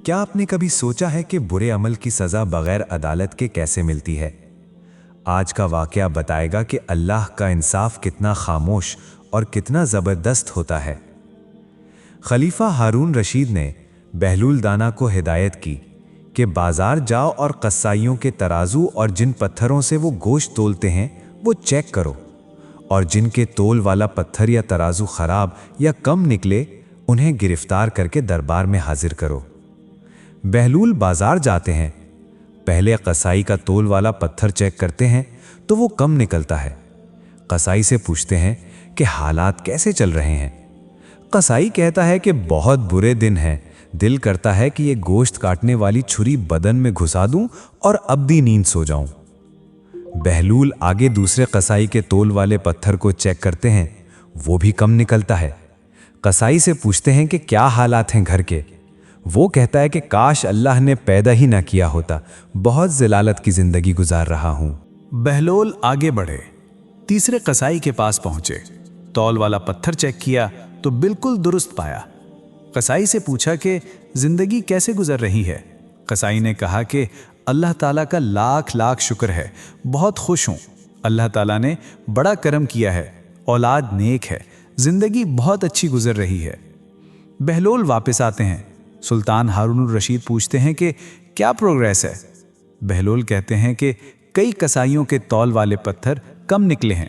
کیا آپ نے کبھی سوچا ہے کہ برے عمل کی سزا بغیر عدالت کے کیسے ملتی ہے؟ آج کا واقعہ بتائے گا کہ اللہ کا انصاف کتنا خاموش اور کتنا زبردست ہوتا ہے۔ خلیفہ ہارون رشید نے بہلول دانا کو ہدایت کی کہ بازار جاؤ اور قصائیوں کے ترازو اور جن پتھروں سے وہ گوشت تولتے ہیں وہ چیک کرو، اور جن کے تول والا پتھر یا ترازو خراب یا کم نکلے انہیں گرفتار کر کے دربار میں حاضر کرو۔ بہلول بازار جاتے ہیں، پہلے قصائی کا تول والا پتھر چیک کرتے ہیں تو وہ کم نکلتا ہے۔ قصائی سے پوچھتے ہیں کہ حالات کیسے چل رہے ہیں؟ قصائی کہتا ہے کہ بہت برے دن ہیں، دل کرتا ہے کہ یہ گوشت کاٹنے والی چھری بدن میں گھسا دوں اور ابدی نیند سو جاؤں۔ بہلول آگے دوسرے قصائی کے تول والے پتھر کو چیک کرتے ہیں، وہ بھی کم نکلتا ہے۔ قصائی سے پوچھتے ہیں کہ کیا حالات ہیں گھر کے؟ وہ کہتا ہے کہ کاش اللہ نے پیدا ہی نہ کیا ہوتا، بہت ذلالت کی زندگی گزار رہا ہوں۔ بہلول آگے بڑھے، تیسرے قصائی کے پاس پہنچے، تول والا پتھر چیک کیا تو بالکل درست پایا۔ قصائی سے پوچھا کہ زندگی کیسے گزر رہی ہے؟ قصائی نے کہا کہ اللہ تعالیٰ کا لاکھ لاکھ شکر ہے، بہت خوش ہوں، اللہ تعالیٰ نے بڑا کرم کیا ہے، اولاد نیک ہے، زندگی بہت اچھی گزر رہی ہے۔ بہلول واپس آتے ہیں، سلطان ہارون الرشید پوچھتے ہیں کہ کیا پروگریس ہے؟ بہلول کہتے ہیں کہ کئی قصائیوں کے تول والے پتھر کم نکلے ہیں۔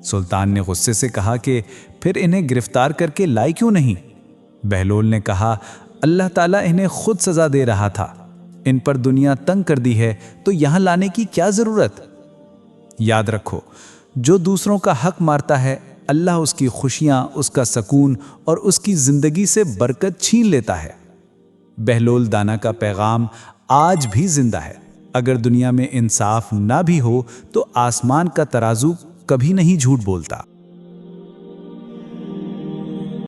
سلطان نے غصے سے کہا کہ پھر انہیں گرفتار کر کے لائے کیوں نہیں؟ بہلول نے کہا اللہ تعالیٰ انہیں خود سزا دے رہا تھا، ان پر دنیا تنگ کر دی ہے تو یہاں لانے کی کیا ضرورت؟ یاد رکھو، جو دوسروں کا حق مارتا ہے اللہ اس کی خوشیاں، اس کا سکون اور اس کی زندگی سے برکت چھین لیتا ہے۔ بہلول دانا کا پیغام آج بھی زندہ ہے۔ اگر دنیا میں انصاف نہ بھی ہو تو آسمان کا ترازو کبھی نہیں جھوٹ بولتا۔